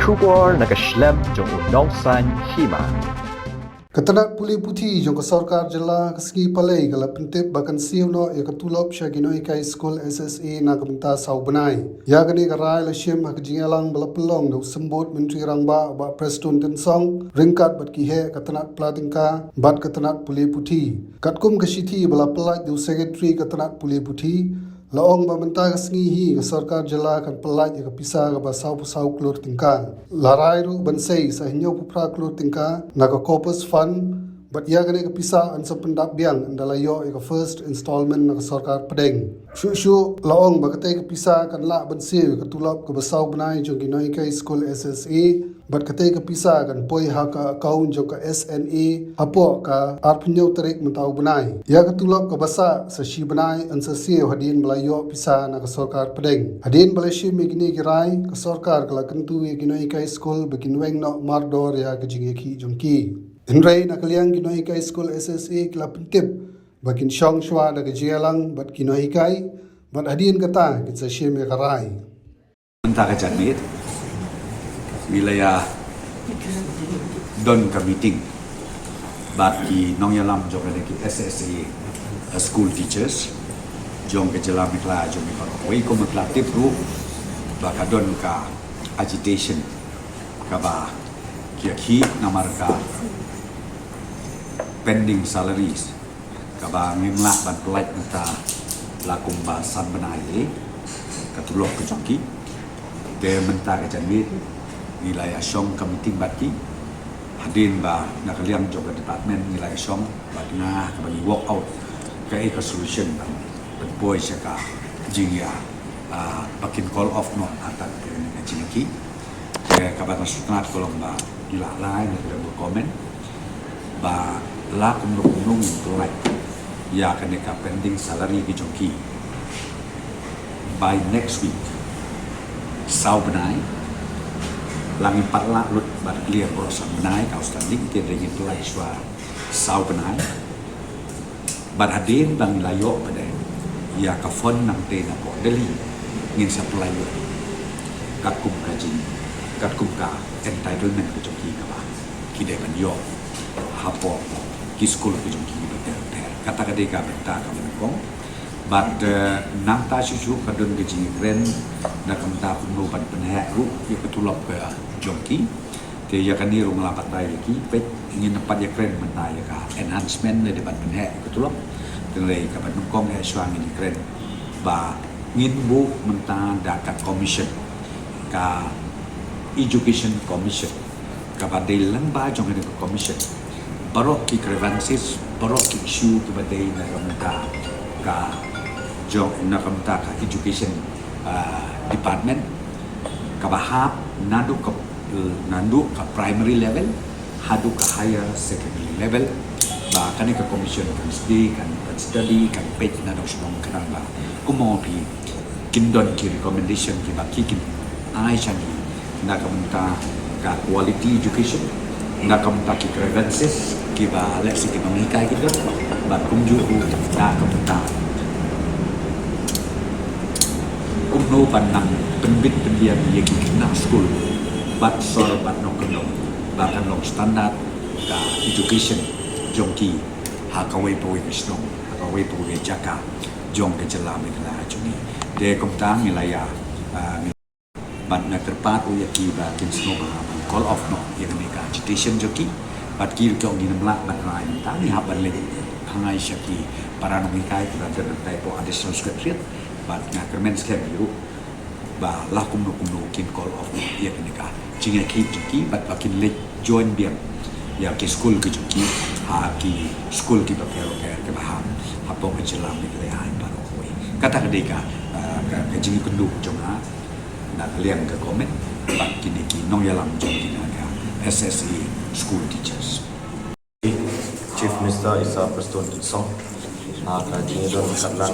Shubor nakaslem jong unongsan hima. Katanak puli puthi jong sarkar jela kaski palai kala pentip bakan siuno ya katulop syagino ikai school SSA na kamta sau benai ya gani karai la syem hak jingalang bala pelong do sembut menteri rangba ba preston tensong ringkat bat ki he katanak platingka bat katanak puli puthi katkum kasithi bala pelaj do secretary katanak puli puthi laong babenta kasngi hi ka sarkar jela kan pelaj ka pisa ka basau pusau klur tingkan larai ru bansei sa hinyo pupra klur tingka na ka corpus fund bat ya gane ka pisa an sa pendap biang andalayo ka first installment na ka sarkar pedeng shu laong bakate ka pisa kan la bansi ka tulap ka basau benai jong ginoi ka school SSA bat kate ka pisa kan poi ha ka account jong ka SNA apo ka arpinyo tarik mentau benai ya ka tulap ka basa sa shi benai an sa sio hadin melayo pisa na ka sarkar pedeng hadin balashi megini girai ka sarkar kala kentu ginoi ka school begin weng no mardor ya ka jingi ki jong ki Inrai nak liang ginoi kai school SSA kila pentip bakin syong shwa da gejelang bat ginoi kai bat hadin kata kita syem ya karai Mentaka Janmit wilayah don ka meeting bat ki nong yalam jong ki SSA school teachers jong ke jelam ikla jong ikla wei ko matlatif ru baka don ka agitation ka ba ki namar ka pending salaries kaba ngimlak ban pelaj nata lakum basan benai katulok ke jongki de menta ke janwit wilayah syong committee baki hadin ba nak liang jog department wilayah syong batna bagi walk out ke solution ban boy syaka jingya bakin call off no atak ke jinki ke kabar nasutnat kolom ba ila lain ke komen ba lakum nung tulai ya kaneka pending salary ki jongki by next week sau benai langi patla lut bar clear proses benai kau standing ke regin tulai swa sau benai bar hadin bang layo pada ya ka fon nang te na po deli ngin supply katkum kaji katkum ka entitlement ki jongki ka ba ki de ban yo hapo ki school ki jongki beter kata kadeka benta ka menong but nang ta shu ka don geji ren na kamta punu ban penha ru ki ketulop ke jongki te ya kan ni ru melapat dai ki pe ngin pat ya kren menta ya ka enhancement le depan penha ketulop tenlei ka ban kong e swang ni kren ba ngin bu menta dakat commission ka education commission ka ba de lang ba jong ni commission barok ki grievances barok ki issue ke badai na kamta ka jong na kamta ka education department ka bahap nandu ka primary level hadu ka higher secondary level ba kan ka commission kan study kan page na dong song kan ba kumo pi kindon ki recommendation ki ba ki ai chani na kamta ka quality education na kamta ki grievances kiba leksi ki pamikai kita ba kumju na kamta kumno panang penbit pendiam ye ki na school bat sor bat no kono ba kan long standard ka education jongki ha ka wei po ki sno ha ka wei po ki jaka jong ke jelam ni la juni de kamta milaya bat na terpat o ye ki ba kin sno call off no ye ni ka agitation joki bat kir jong ni namlak bat rai ta ni ha ban le hangai syaki para nomikai kita dan typo additional secretariat bat na kermen scam biru ba lakum no kin call off ye ni ka jinga ki joki bat bakin le join biam ya ki school ki joki ha ki school ki ba pero ke ba ha po ke jelam ni le hai ba ko kata kadeka ka jingi kundu jonga na liang ke komen bat kini ki nong yalam jong kina ka SSA school teachers. Chief Minister Isa Preston Song, Kajian Don Katlang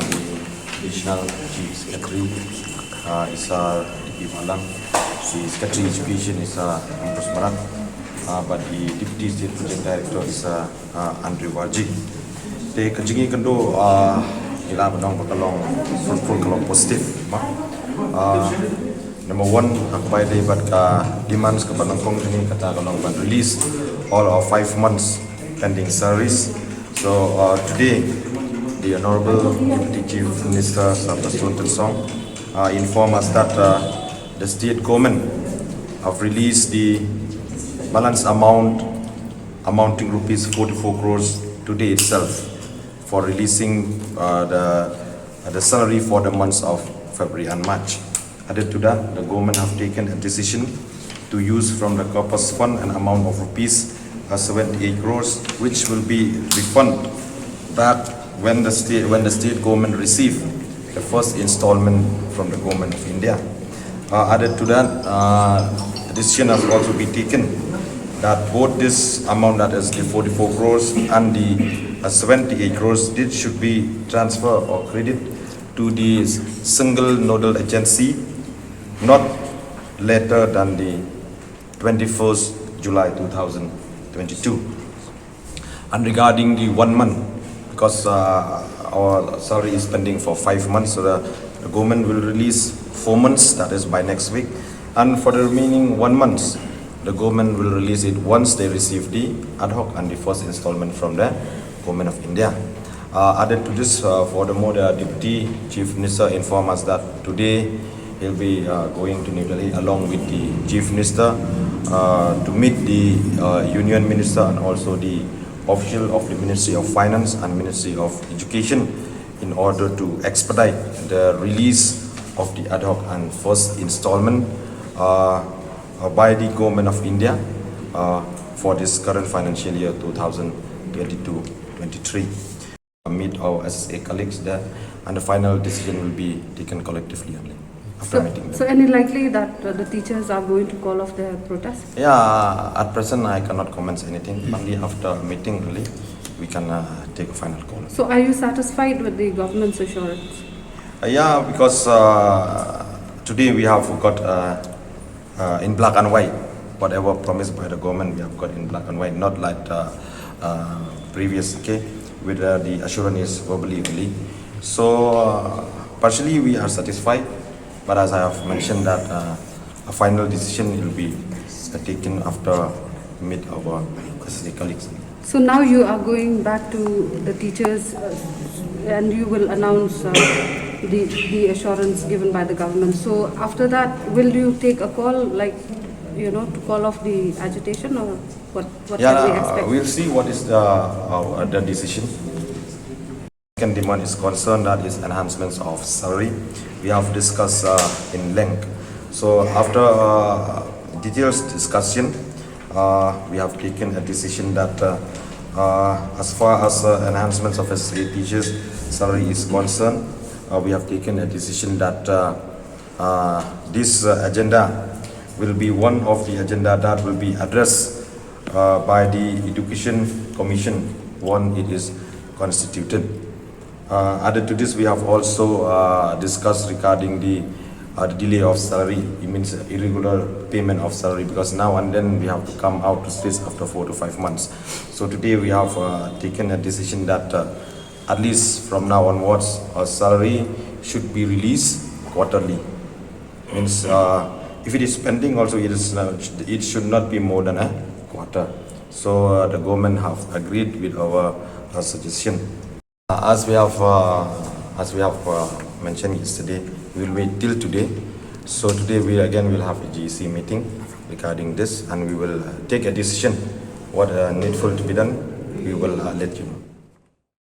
Additional Chief Secretary Isa di Malang, si Secretary Education Isa Ambrose Marang, bagi Deputy State Project Director Isa Andrew Warji. Te kajian kendo ila benong berkalong fruitful kalong positif. Number one, by the demands kepada company kata kalau release all of 5 months pending salaries. So today, the Honorable Deputy Chief Minister Prastun Tinsong informed us that the state government have released the balance amount amounting rupees 44 crores today itself for releasing the salary for the months of February and March. Added to that, the government have taken a decision to use from the corpus fund an amount of rupees 78 crores, which will be refunded back when the state government receive the first installment from the government of India. Added to that, a decision has also been taken that both this amount, that is the 44 crores and the 78 crores, should be transferred or credit to the single nodal agency not later than the 21st July 2022. And regarding the 1 month, because our salary is pending for 5 months, so the government will release 4 months, that is by next week. And for the remaining 1 month, the government will release it once they receive the ad hoc and the first installment from the government of India. Added to this, furthermore, the Deputy Chief Minister informed us that today he'll be going to New Delhi along with the Chief Minister to meet the Union Minister and also the official of the Ministry of Finance and Ministry of Education in order to expedite the release of the ad hoc and first installment by the Government of India for this current financial year 2022-23. Meet our SSA colleagues there, and the final decision will be taken collectively only after meeting them. So any likely that the teachers are going to call off their protest? Yeah, at present I cannot comment anything. Only after meeting really we can take a final call. So are you satisfied with the government's assurance? Yeah, because today we have got in black and white whatever promised by the government. We have got in black and white, not like previous, okay, with the assurance is verbally only. So partially we are satisfied, but as I have mentioned that a final decision will be taken after meet our SSA colleagues. So now you are going back to the teachers and you will announce the assurance given by the government. So after that, will you take a call, like, you know, to call off the agitation, or what can we expect? We'll see what is the decision. Second demand is concerned, that is enhancements of salary. We have discussed in length. So after detailed discussion, we have taken a decision that as far as enhancements of SSA teachers' salary is concerned, we have taken a decision that this agenda will be one of the agenda that will be addressed by the Education Commission when it is constituted. Added to this, we have also discussed regarding the delay of salary. It means irregular payment of salary, because now and then we have to come out to streets after 4 to 5 months. So today we have taken a decision that at least from now onwards, our salary should be released quarterly. Means if it is pending also, it should not be more than a quarter. So the government have agreed with our suggestion. As we have mentioned yesterday, we will wait till today. So today we again will have a GEC meeting regarding this, and we will take a decision what needful to be done. We will let you know.